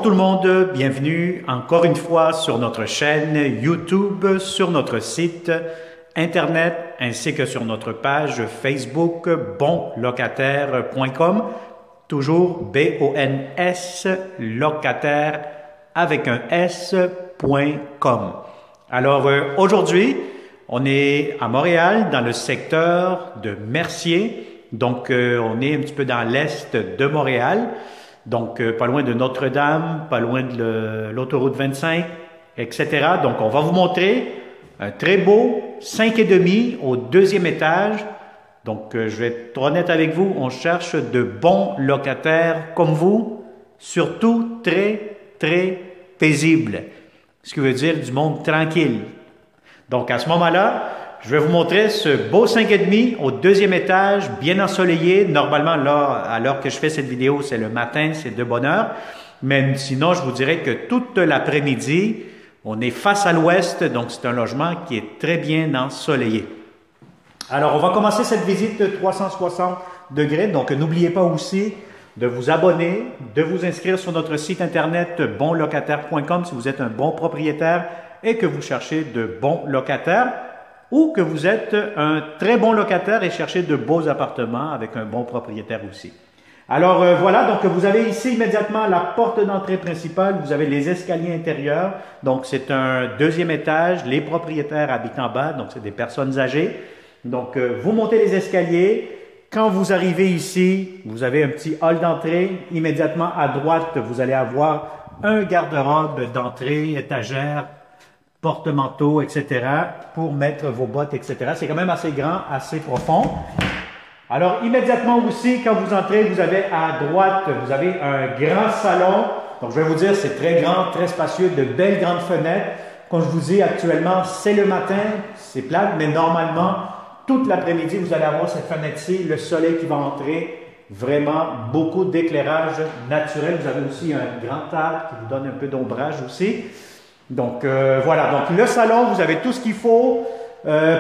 Bonjour tout le monde, bienvenue encore une fois sur notre chaîne YouTube, sur notre site Internet ainsi que sur notre page Facebook bonlocataire.com, toujours B-O-N-S, locataire avec un S.com. Alors aujourd'hui, on est à Montréal dans le secteur de Mercier, donc on est un petit peu dans l'est de Montréal. Donc, pas loin de Notre-Dame, pas loin de l'autoroute 25, etc. Donc, on va vous montrer un très beau 5,5 au deuxième étage. Donc, je vais être honnête avec vous, on cherche de bons locataires comme vous, surtout très, très paisibles. Ce qui veut dire du monde tranquille. Donc, à ce moment-là, je vais vous montrer ce beau 5,5 au deuxième étage, bien ensoleillé. Normalement, là, à l'heure que je fais cette vidéo, c'est le matin, c'est de bonne heure. Mais sinon, je vous dirais que toute l'après-midi, on est face à l'ouest, donc c'est un logement qui est très bien ensoleillé. Alors, on va commencer cette visite de 360 degrés. Donc, n'oubliez pas aussi de vous abonner, de vous inscrire sur notre site internet bonlocataire.com si vous êtes un bon propriétaire et que vous cherchez de bons locataires, ou que vous êtes un très bon locataire et cherchez de beaux appartements avec un bon propriétaire aussi. Alors voilà, donc vous avez ici immédiatement la porte d'entrée principale, vous avez les escaliers intérieurs, donc c'est un deuxième étage, les propriétaires habitent en bas, donc c'est des personnes âgées. Donc vous montez les escaliers, quand vous arrivez ici, vous avez un petit hall d'entrée, immédiatement à droite, vous allez avoir un garde-robe d'entrée, étagère, porte-manteau, etc., pour mettre vos bottes, etc. C'est quand même assez grand, assez profond. Alors, immédiatement aussi, quand vous entrez, vous avez à droite, vous avez un grand salon. Donc, je vais vous dire, c'est très grand, très spacieux, de belles grandes fenêtres. Comme je vous dis, actuellement, c'est le matin, c'est plate, mais normalement, toute l'après-midi, vous allez avoir cette fenêtre-ci, le soleil qui va entrer, vraiment beaucoup d'éclairage naturel. Vous avez aussi un grand arbre qui vous donne un peu d'ombrage aussi. Donc voilà, donc le salon, vous avez tout ce qu'il faut,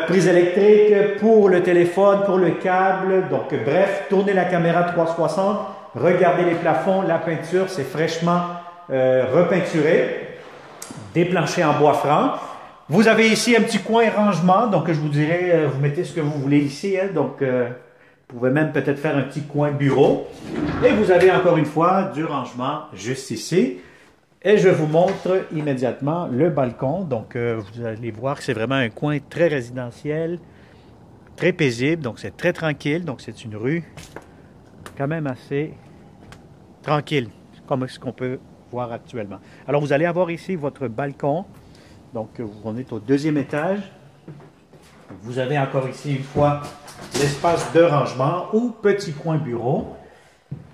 prise électrique pour le téléphone, pour le câble, donc bref, tournez la caméra 360, regardez les plafonds, la peinture, c'est fraîchement repeinturé, des planchers en bois franc. Vous avez ici un petit coin rangement, donc je vous dirais, vous mettez ce que vous voulez ici, hein, donc vous pouvez même peut-être faire un petit coin bureau. Et vous avez encore une fois du rangement juste ici. Et je vous montre immédiatement le balcon. Donc, vous allez voir que c'est vraiment un coin très résidentiel, très paisible. Donc, c'est très tranquille. Donc, c'est une rue quand même assez tranquille, comme ce qu'on peut voir actuellement. Alors, vous allez avoir ici votre balcon. Donc, on est au deuxième étage. Vous avez encore ici une fois l'espace de rangement ou petit coin bureau.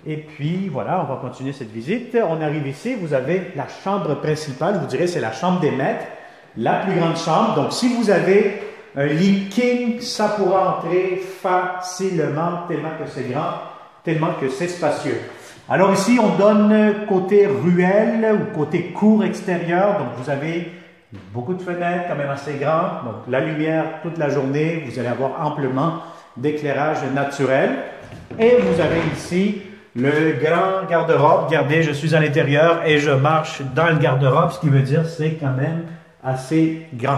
Et puis, voilà, on va continuer cette visite. On arrive ici, vous avez la chambre principale. Vous direz, c'est la chambre des maîtres, la plus grande chambre. Donc, si vous avez un lit king, ça pourra entrer facilement, tellement que c'est grand, tellement que c'est spacieux. Alors ici, on donne côté ruelle ou côté cour extérieur. Donc, vous avez beaucoup de fenêtres, quand même assez grandes. Donc, la lumière toute la journée. Vous allez avoir amplement d'éclairage naturel. Et vous avez ici le grand garde-robe. Regardez, je suis à l'intérieur et je marche dans le garde-robe, ce qui veut dire c'est quand même assez grand.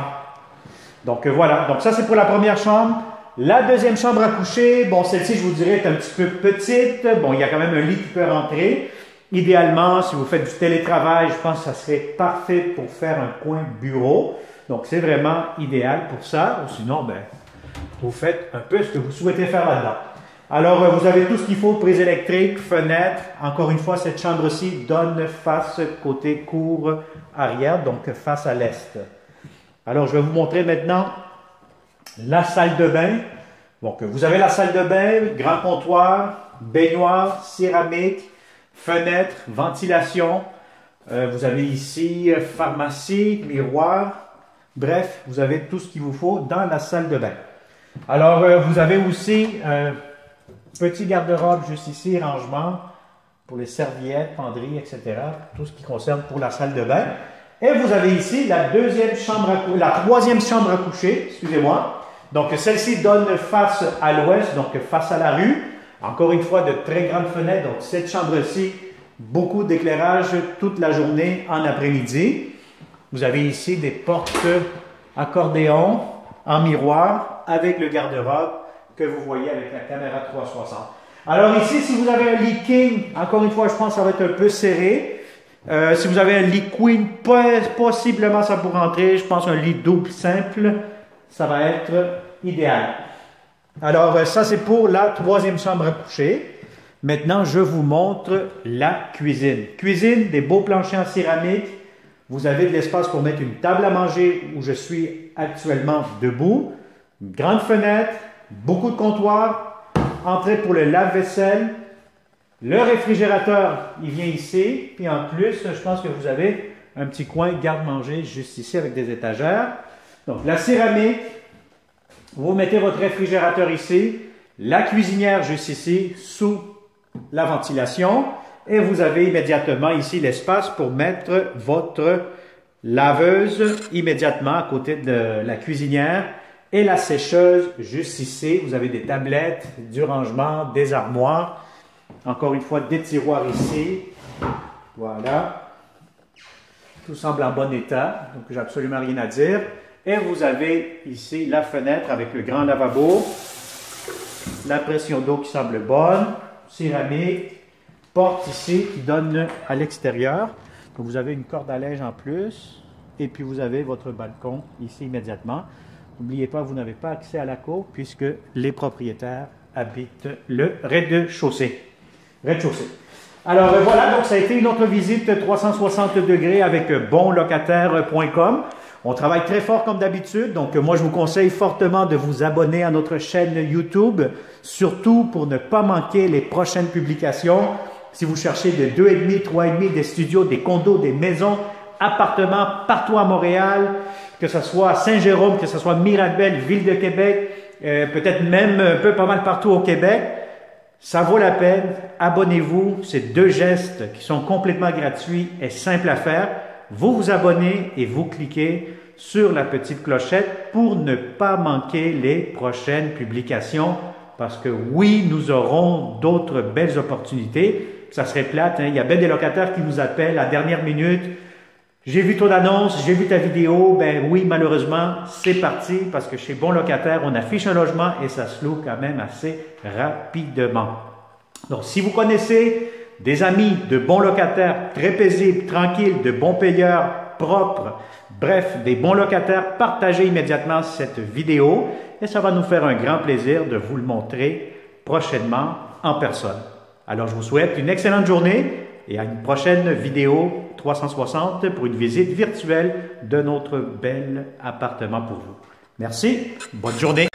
Donc voilà, donc ça c'est pour la première chambre. La deuxième chambre à coucher, bon celle-ci je vous dirais est un petit peu petite. Bon, il y a quand même un lit qui peut rentrer. Idéalement, si vous faites du télétravail, je pense que ça serait parfait pour faire un coin bureau. Donc c'est vraiment idéal pour ça. Ou sinon, ben, vous faites un peu ce que vous souhaitez faire là-dedans. Alors, vous avez tout ce qu'il faut, prise électrique, fenêtre. Encore une fois, cette chambre-ci donne face côté cour arrière, donc face à l'est. Alors, je vais vous montrer maintenant la salle de bain. Donc, vous avez la salle de bain, grand comptoir, baignoire, céramique, fenêtre, ventilation. Vous avez ici pharmacie, miroir. Bref, vous avez tout ce qu'il vous faut dans la salle de bain. Alors, vous avez aussi petit garde-robe juste ici, rangement pour les serviettes, penderies, etc. Tout ce qui concerne pour la salle de bain. Et vous avez ici la troisième chambre à coucher, excusez-moi. Donc celle-ci donne face à l'ouest, donc face à la rue. Encore une fois, de très grandes fenêtres. Donc cette chambre-ci Beaucoup d'éclairage toute la journée en après-midi. Vous avez ici des portes accordéon en miroir avec le garde-robe que vous voyez avec la caméra 360. Alors ici, si vous avez un lit king, encore une fois, je pense que ça va être un peu serré. Si vous avez un lit queen, possiblement ça pourrait entrer. Je pense un lit double simple, ça va être idéal. Alors ça, c'est pour la troisième chambre à coucher. Maintenant, je vous montre la cuisine. Cuisine, des beaux planchers en céramique. Vous avez de l'espace pour mettre une table à manger où je suis actuellement debout. Une grande fenêtre, beaucoup de comptoirs, entrée pour le lave-vaisselle. Le réfrigérateur, il vient ici. Puis en plus, je pense que vous avez un petit coin garde-manger juste ici avec des étagères. Donc la céramique, vous mettez votre réfrigérateur ici. La cuisinière juste ici, sous la ventilation. Et vous avez immédiatement ici l'espace pour mettre votre laveuse immédiatement à côté de la cuisinière et la sécheuse juste ici. Vous avez des tablettes, du rangement, des armoires. Encore une fois, des tiroirs ici. Voilà. Tout semble en bon état, donc j'ai absolument rien à dire. Et vous avez ici la fenêtre avec le grand lavabo. La pression d'eau qui semble bonne. Céramique. Porte ici qui donne à l'extérieur. Donc vous avez une corde à linge en plus. Et puis vous avez votre balcon ici immédiatement. N'oubliez pas, vous n'avez pas accès à la cour puisque les propriétaires habitent le rez-de-chaussée. Alors voilà, donc ça a été une autre visite 360 degrés avec bonlocataire.com. On travaille très fort comme d'habitude, donc moi je vous conseille fortement de vous abonner à notre chaîne YouTube, surtout pour ne pas manquer les prochaines publications. Si vous cherchez de 2,5, 3,5, des studios, des condos, des maisons, appartements partout à Montréal, que ce soit à Saint-Jérôme, que ce soit Mirabel, Ville de Québec, peut-être même un peu pas mal partout au Québec, ça vaut la peine. Abonnez-vous, c'est 2 gestes qui sont complètement gratuits et simples à faire. Vous vous abonnez et vous cliquez sur la petite clochette pour ne pas manquer les prochaines publications. Parce que oui, nous aurons d'autres belles opportunités. Ça serait plate, hein? Il y a bien des locataires qui nous appellent à la dernière minute. J'ai vu ton annonce, j'ai vu ta vidéo. Ben oui, malheureusement, c'est parti parce que chez Bon Locataire, on affiche un logement et ça se loue quand même assez rapidement. Donc, si vous connaissez des amis de bons locataires, très paisibles, tranquilles, de bons payeurs, propres, bref, des bons locataires, partagez immédiatement cette vidéo et ça va nous faire un grand plaisir de vous le montrer prochainement en personne. Alors, je vous souhaite une excellente journée et à une prochaine vidéo 360 pour une visite virtuelle de notre bel appartement pour vous. Merci, bonne journée.